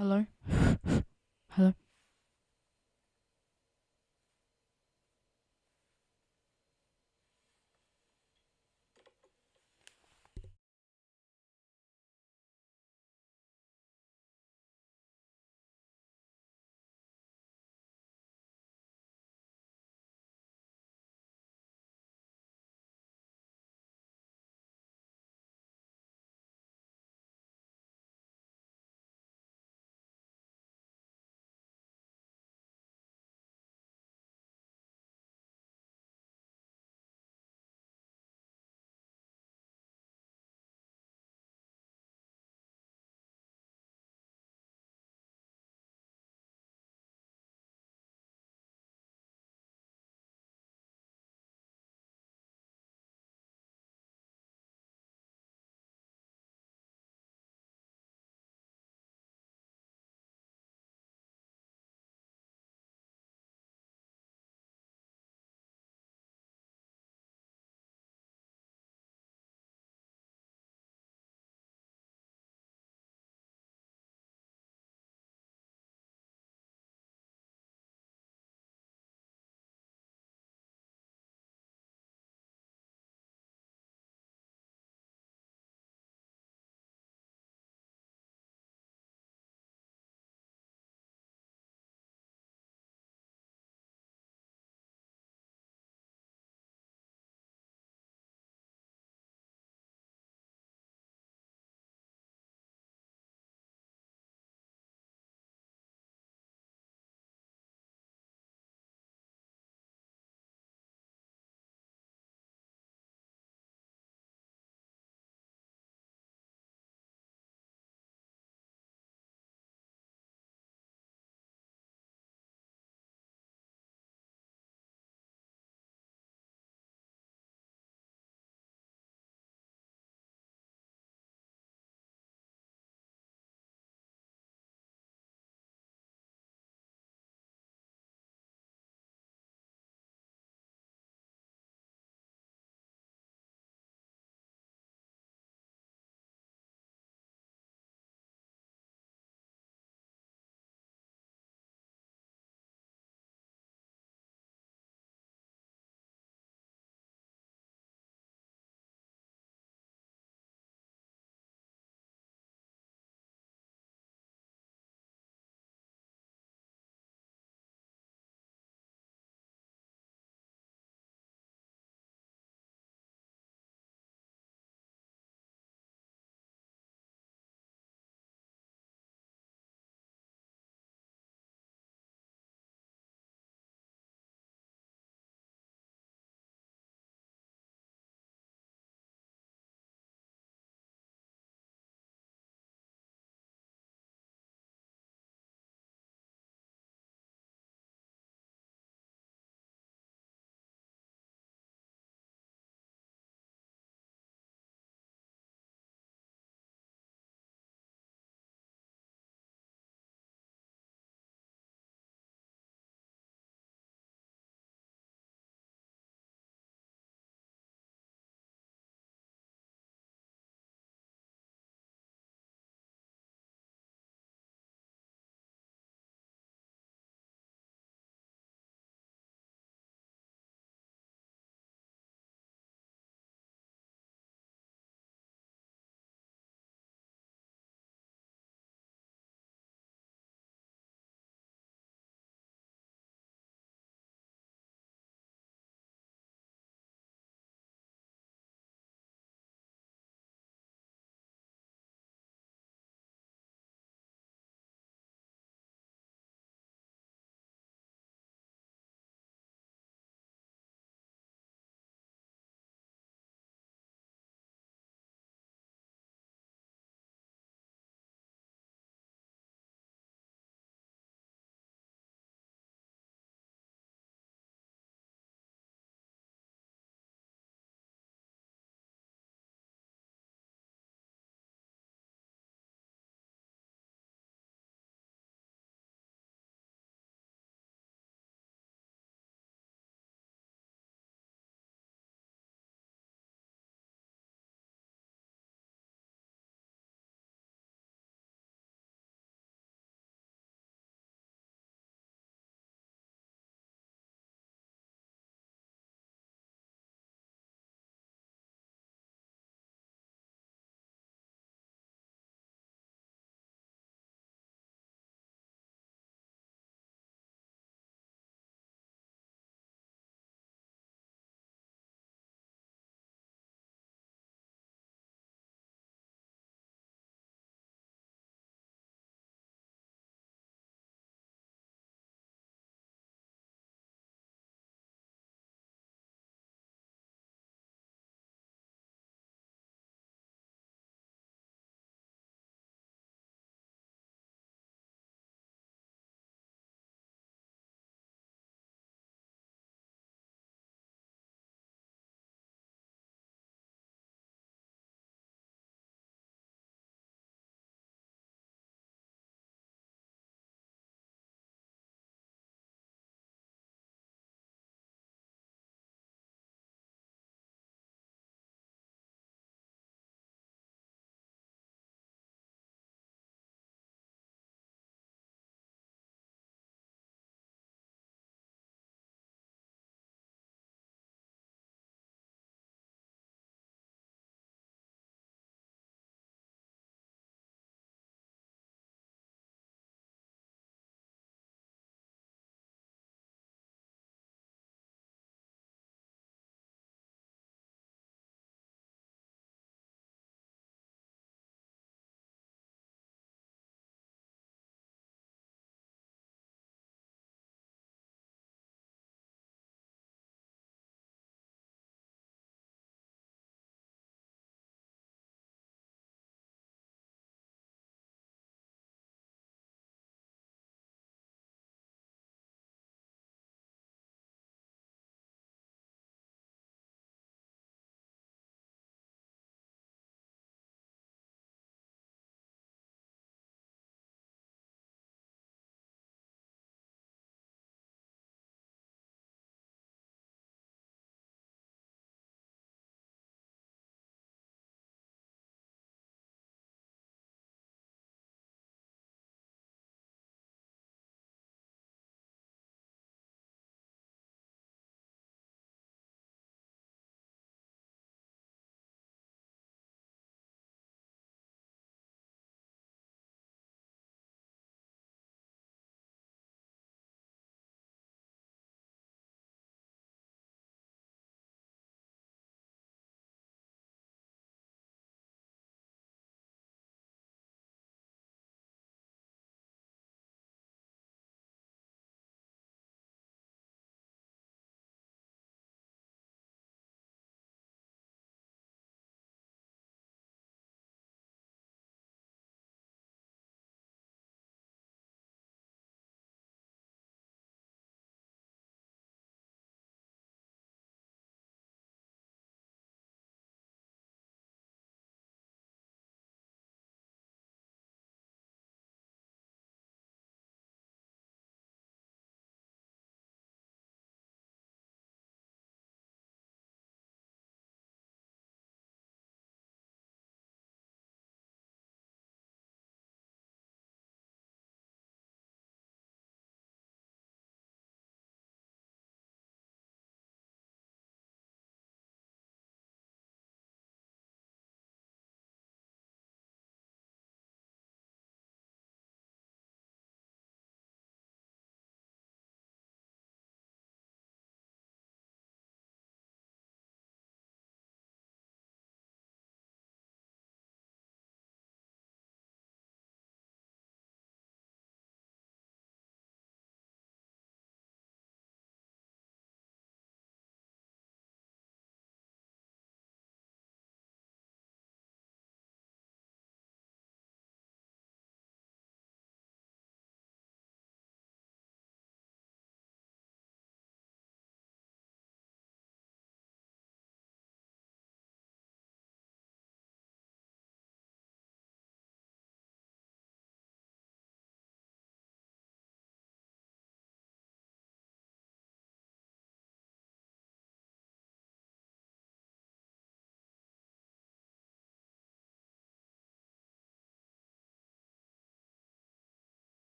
Hello? Hello?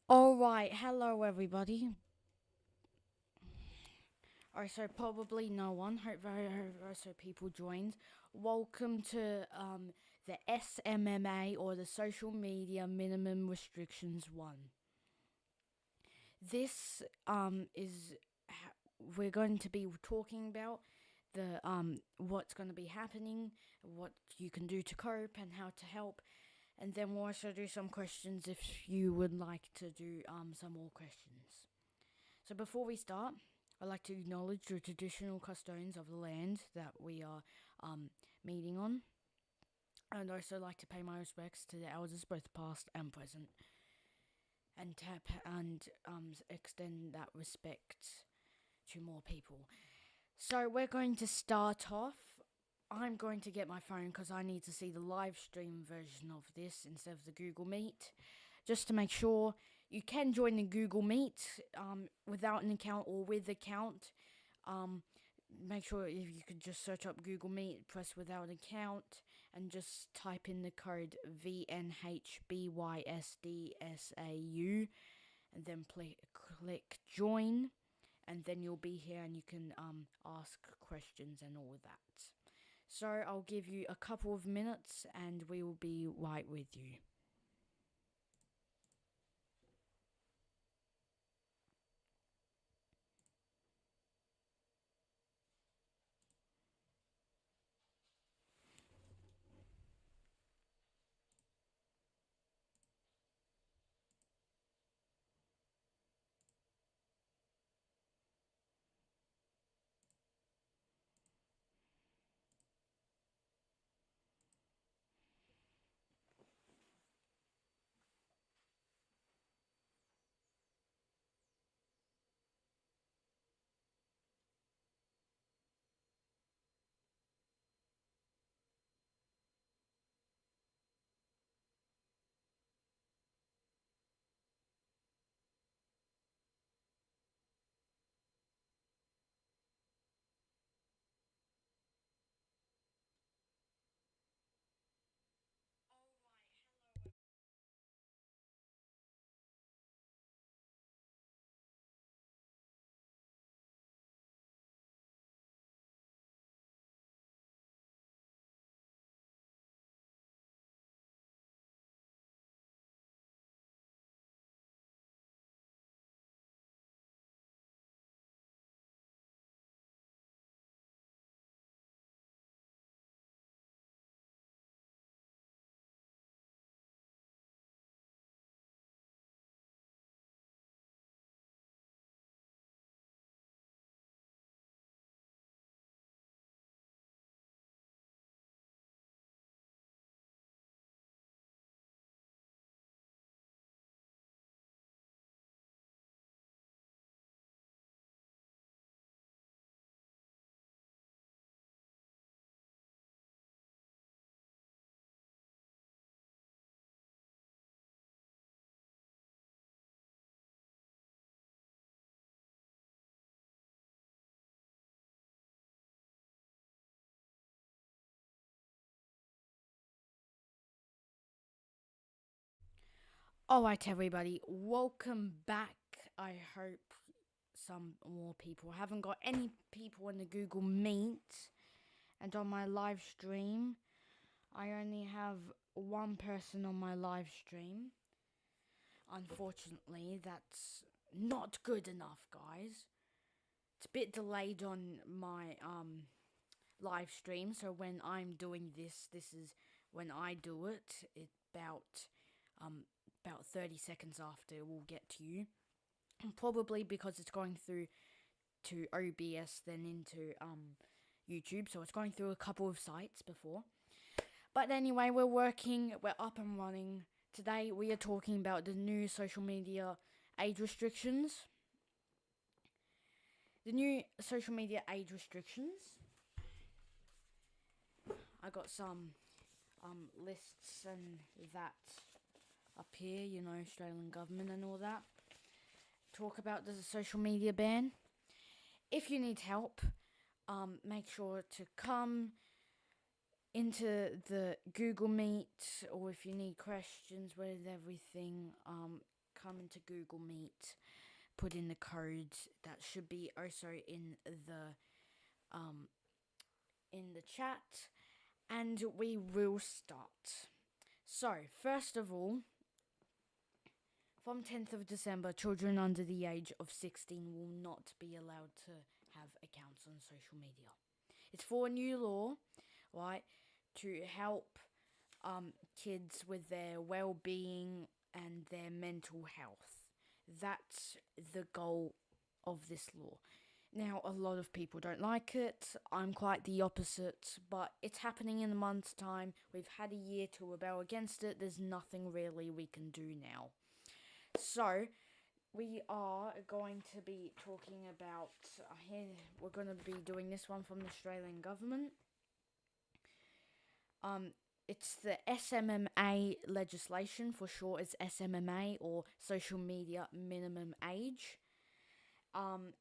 Alright, hello everybody. Alright, so probably no one. Hope so people joined. Welcome to the SMMA, or the Social Media Minimum Restrictions 1. This is we're going to be talking about the what's going to be happening, what you can do to cope, and how to help. And then we'll also do some questions if you would like to do some more questions. So before we start, I'd like to acknowledge the traditional custodians of the land that we are meeting on. And also like to pay my respects to the elders, both past and present, and extend that respect to more people. So we're going to start off. I'm going to get my phone because I need to see the live stream version of this instead of the Google Meet, just to make sure you can join the Google Meet without an account or with account. Make sure if you could just search up Google Meet, press without an account, and just type in the code VNHBYSDSAU, and then click join, and then you'll be here and you can ask questions and all that. So I'll give you a couple of minutes and we will be right with you. Alright, everybody, welcome back. I hope some more people. I haven't got any people in the Google Meet, and on my live stream, I only have one person on my live stream. Unfortunately, that's not good enough, guys. It's a bit delayed on my live stream, so when I'm doing this is when I do it. It about 30 seconds after it will get to you. And probably because it's going through to OBS then into YouTube, so it's going through a couple of sites before. But anyway, we're up and running. Today we are talking about the new social media age restrictions. The new social media age restrictions. I got some lists and that up here, you know, Australian government and all that. Talk about the social media ban. If you need help, make sure to come into the Google Meet, or if you need questions with everything, come into Google Meet, put in the codes that should be also um in the chat, and we will start. So, first of all, from 10th of December, children under the age of 16 will not be allowed to have accounts on social media. It's for a new law, right, to help kids with their well-being and their mental health. That's the goal of this law. Now, a lot of people don't like it. I'm quite the opposite, but it's happening in a month's time. We've had a year to rebel against it. There's nothing really we can do now. So, we are going to be talking about, we're going to be doing this one from the Australian government. It's the SMMA legislation, for short it's SMMA, or Social Media Minimum Age. The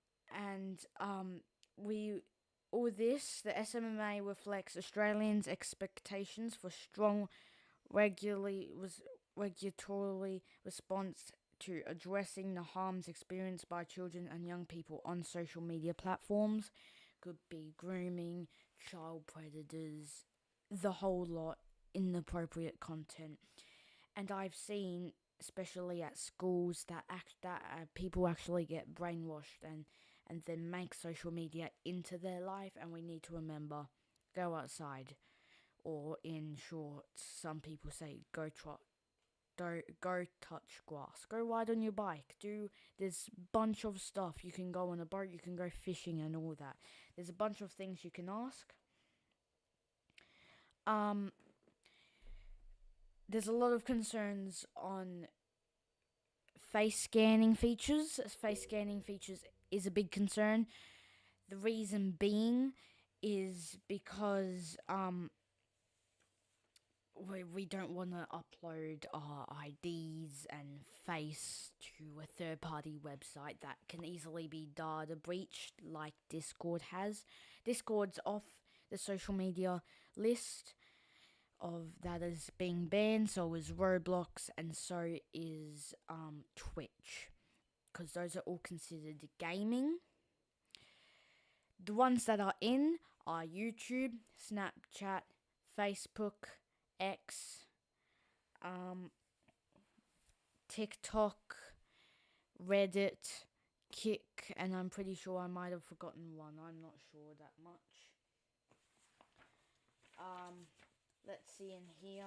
SMMA reflects Australians' expectations for strong regulatory response to addressing the harms experienced by children and young people on social media platforms. Could be grooming, child predators, the whole lot, inappropriate content. And I've seen, especially at schools, that people actually get brainwashed and then make social media into their life. And we need to remember, go outside, or in short, some people say go touch grass, go ride on your bike, there's a bunch of stuff. You can go on a boat, you can go fishing and all that. There's a bunch of things you can ask. There's a lot of concerns on face scanning features. Face scanning features is a big concern. The reason being is because we don't want to upload our IDs and face to a third-party website that can easily be data breached, like Discord has. Discord's off the social media list of that is being banned, so is Roblox, and so is Twitch, because those are all considered gaming. The ones that are in are YouTube, Snapchat, Facebook, X, TikTok, Reddit, Kick, and I'm pretty sure I might have forgotten one. I'm not sure that much. Let's see in here.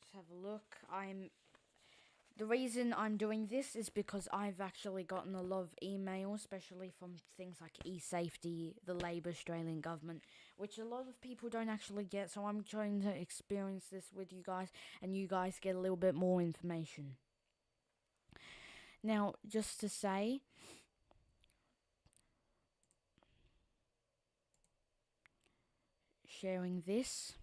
Just have a look. The reason I'm doing this is because I've actually gotten a lot of emails, especially from things like eSafety, the Labour Australian government, which a lot of people don't actually get, so I'm trying to experience this with you guys, and you guys get a little bit more information. Now, just to say, sharing this.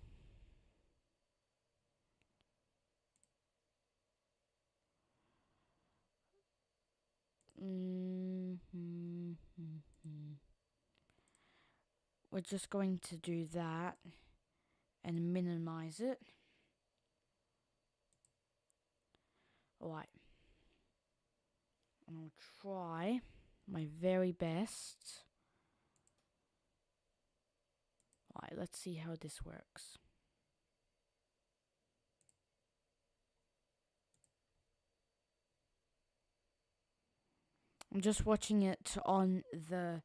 We're just going to do that and minimize it. Alright. And I'll try my very best. Alright, let's see how this works. I'm just watching it on the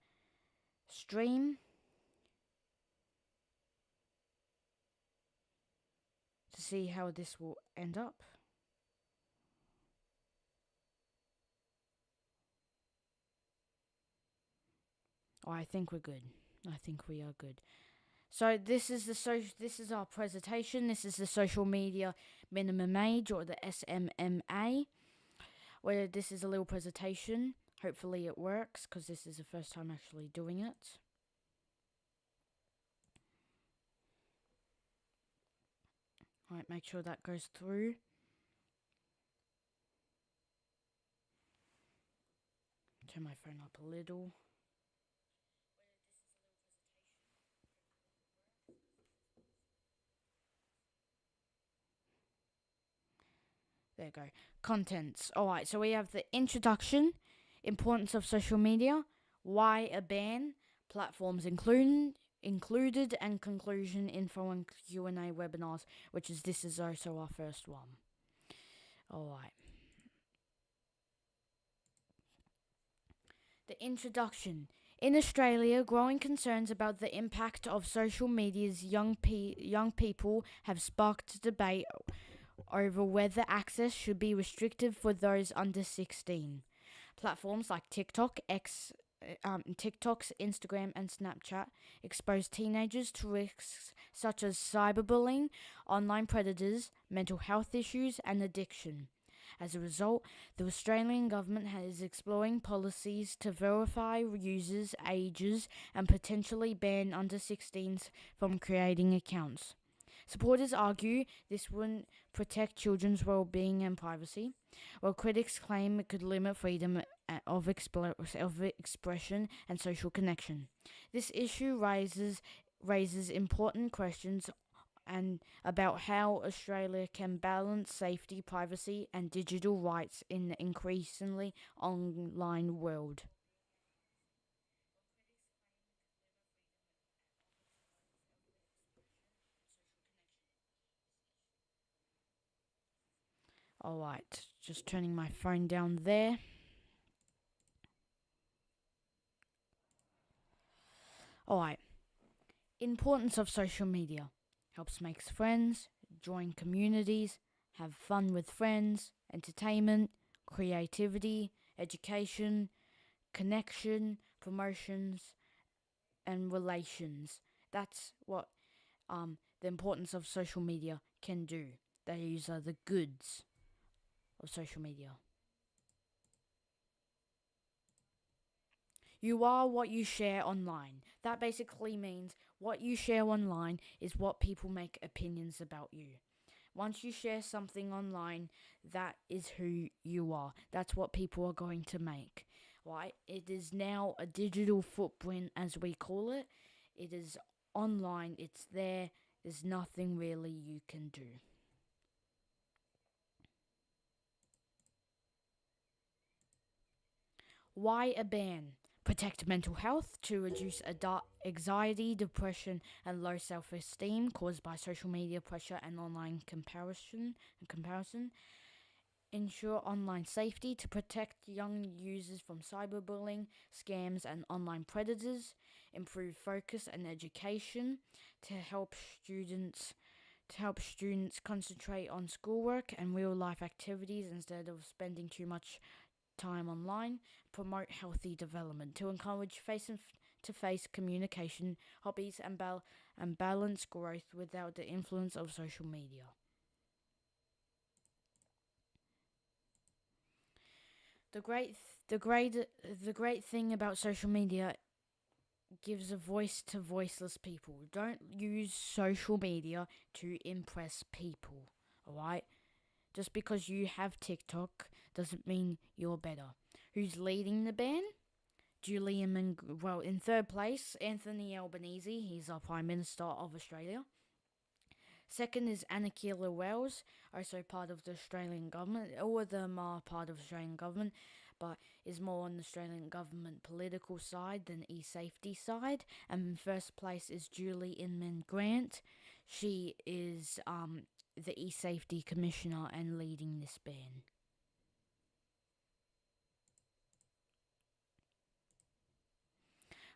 stream to see how this will end up. Oh, I think we're good. I think we are good. So this is our presentation. This is the social media minimum age, or the SMMA. Where this is a little presentation. Hopefully it works, because this is the first time actually doing it. Alright, make sure that goes through. Turn my phone up a little. There you go. Contents. Alright, so we have the introduction, importance of social media, why a ban, platforms included, and conclusion, info and Q&A webinars, this is also our first one. Alright. The introduction. In Australia, growing concerns about the impact of social media's young people have sparked debate over whether access should be restricted for those under 16. Platforms like TikTok's, Instagram, and Snapchat expose teenagers to risks such as cyberbullying, online predators, mental health issues, and addiction. As a result, the Australian government is exploring policies to verify users' ages and potentially ban under 16s from creating accounts. Supporters argue this wouldn't protect children's well-being and privacy, while critics claim it could limit freedom of expression and social connection. This issue raises important questions and about how Australia can balance safety, privacy, and digital rights in the increasingly online world. Alright, just turning my phone down there. Alright, importance of social media. Helps make friends, join communities, have fun with friends, entertainment, creativity, education, connection, promotions, and relations. That's what the importance of social media can do. These are the goods of social media. You are what you share online. That basically means what you share online is what people make opinions about you. Once you share something online, that is who you are. That's what people are going to make. Right? It is now a digital footprint, as we call it. It is online. It's there. There's nothing really you can do. Why a ban? Protect mental health to reduce anxiety, depression, and low self-esteem caused by social media pressure and online comparison. Ensure online safety to protect young users from cyberbullying, scams, and online predators. Improve focus and education to help students concentrate on schoolwork and real-life activities instead of spending too much time online. Promote healthy development to encourage face-to-face communication, hobbies, and balance growth without the influence of social media. The great thing about social media gives a voice to voiceless people. Don't use social media to impress people, alright? Just because you have TikTok doesn't mean you're better. Who's leading the ban? In third place, Anthony Albanese. He's our Prime Minister of Australia. Second is Annakila Wells, also part of the Australian government. All of them are part of the Australian government, but is more on the Australian government political side than e-safety side. And in first place is Julie Inman Grant. She is the e-safety commissioner and leading this ban.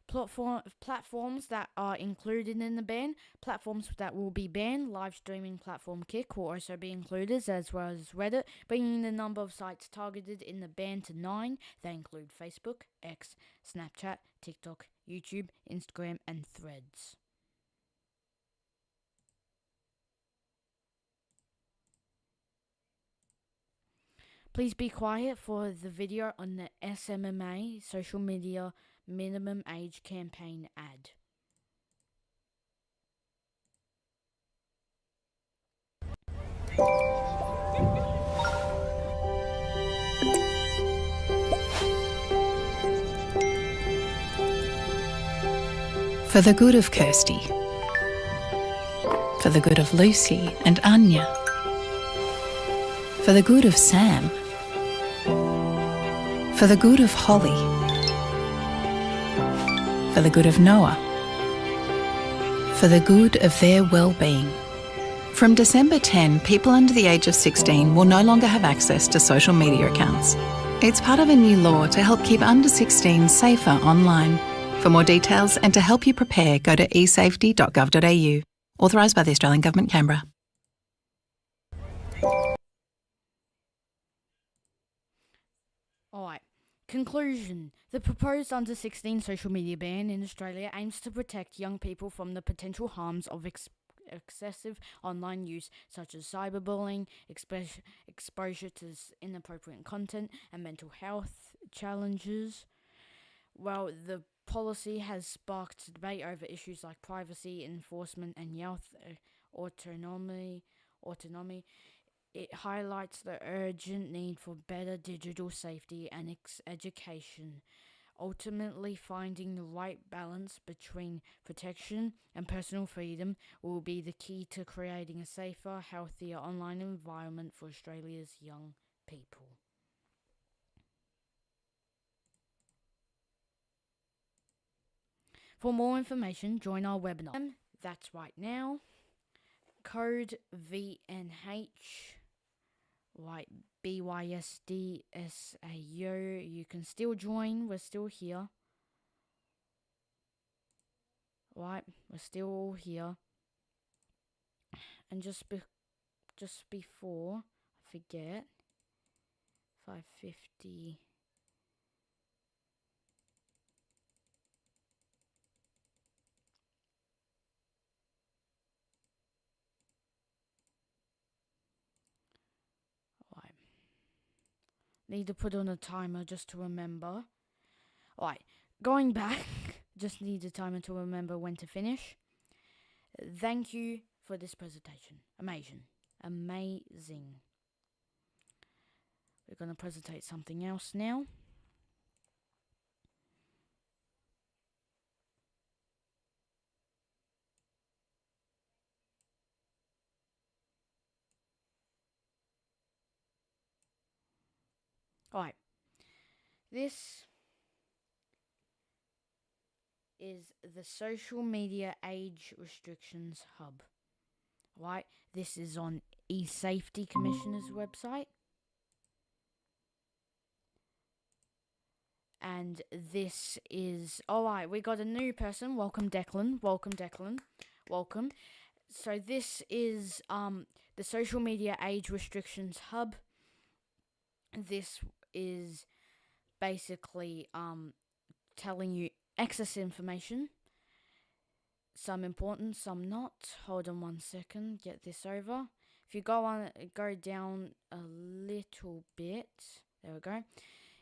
Platforms that are included in the ban. Platforms that will be banned. Live streaming platform Kick will also be included, as well as Reddit, bringing the number of sites targeted in the ban to 9. They include Facebook, X, Snapchat, TikTok, YouTube, Instagram, and Threads. Please be quiet for the video on the SMMA social media minimum age campaign ad. For the good of Kirsty. For the good of Lucy and Anya. For the good of Sam. For the good of Holly. For the good of Noah. For the good of their well-being. From December 10, people under the age of 16 will no longer have access to social media accounts. It's part of a new law to help keep under 16 safer online. For more details and to help you prepare, go to esafety.gov.au. Authorised by the Australian Government, Canberra. Alright. Conclusion. The proposed under 16 social media ban in Australia aims to protect young people from the potential harms of excessive online use, such as cyberbullying, exposure to inappropriate content, and mental health challenges. While the policy has sparked debate over issues like privacy, enforcement, and youth autonomy, it highlights the urgent need for better digital safety and education. Ultimately, finding the right balance between protection and personal freedom will be the key to creating a safer, healthier online environment for Australia's young people. For more information, join our webinar. That's right now. Code VNH, right, BYSDSAO. You can still join. We're still here. Right, we're still all here. And just before I forget, 550. Need to put on a timer just to remember. Alright, going back, just need a timer to remember when to finish. Thank you for this presentation. Amazing. We're going to presentate something else now. Alright, this is the Social Media Age Restrictions Hub. Right, this is on eSafety Commissioner's website. And this is, alright, we got a new person. Welcome, Declan. Welcome. So this is the Social Media Age Restrictions Hub. This is basically telling you excess information, some important, some not. Hold on one second, get this over. If you go down a little bit, there we go.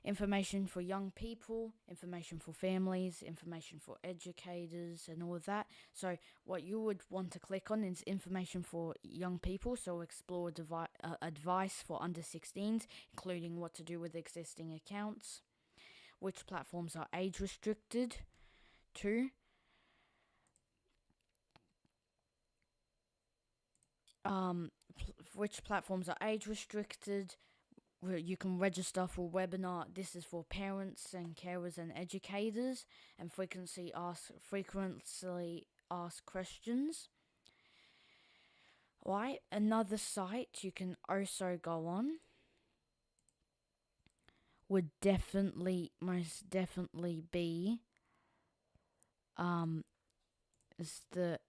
Information for young people, information for families, information for educators, and all of that. So what you would want to click on is information for young people. So explore advice for under 16s, including what to do with existing accounts, which platforms are age restricted to, which platforms are age restricted. You can register for webinar. This is for parents and carers and educators, and frequently asked questions. Right, another site you can also go on would most definitely be is the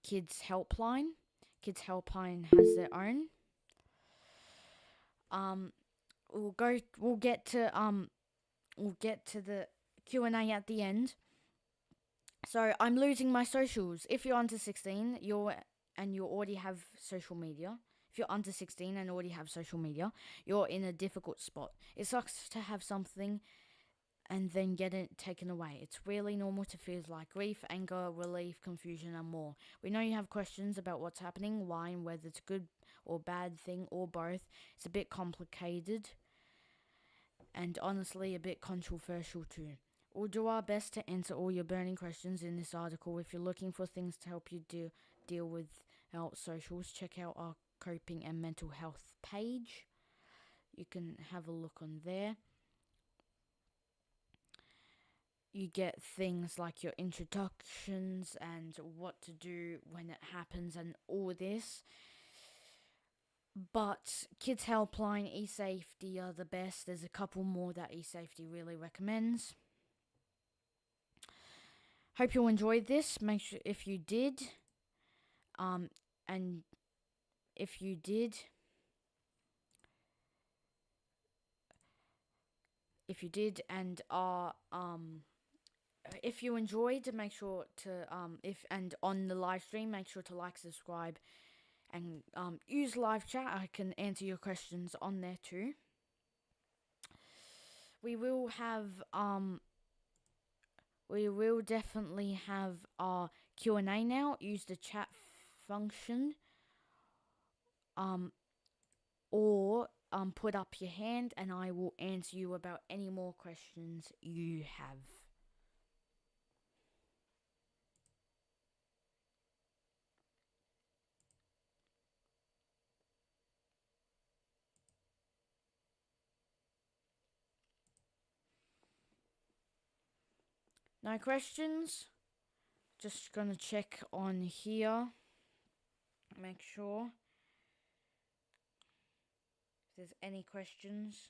Kids Helpline. Kids Helpline has their own. We'll get to the Q&A at the end. So I'm losing my socials. If you're under 16, you already have social media. If you're under 16 and already have social media, you're in a difficult spot. It sucks to have something and then get it taken away. It's really normal to feel like grief, anger, relief, confusion, and more. We know you have questions about what's happening, why, and whether it's a good or bad thing or both. It's a bit complicated and honestly a bit controversial too. We'll do our best to answer all your burning questions in this article. If you're looking for things to help you deal with our socials, check out our coping and mental health page. You can have a look on there. You get things like your introductions and what to do when it happens and all this. But Kids Helpline, eSafety are the best. There's a couple more that eSafety really recommends. Hope you enjoyed this. Make sure if you did, and if you did, and if you enjoyed, make sure to and on the live stream, make sure to like, subscribe, and use live chat. I can answer your questions on there too. We will definitely have our Q&A now. Use the chat function. Or put up your hand and I will answer you about any more questions you have. No questions? Just gonna check on here. Make sure if there's any questions.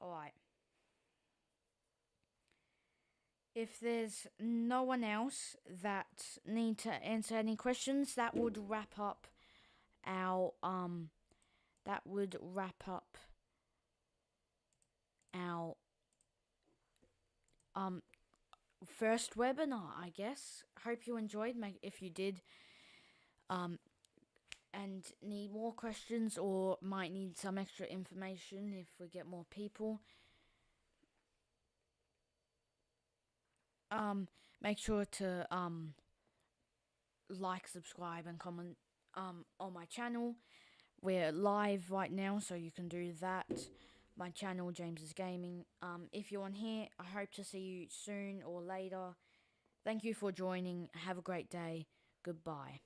Alright. If there's no one else that need to answer any questions, that would wrap up our first webinar, I guess. Hope you enjoyed. If you did, and need more questions or might need some extra information if we get more people, make sure to like, subscribe, and comment on my channel. We're live right now, so you can do that. My channel, James's Gaming. If you're on here, I hope to see you soon or later. Thank you for joining. Have a great day. Goodbye.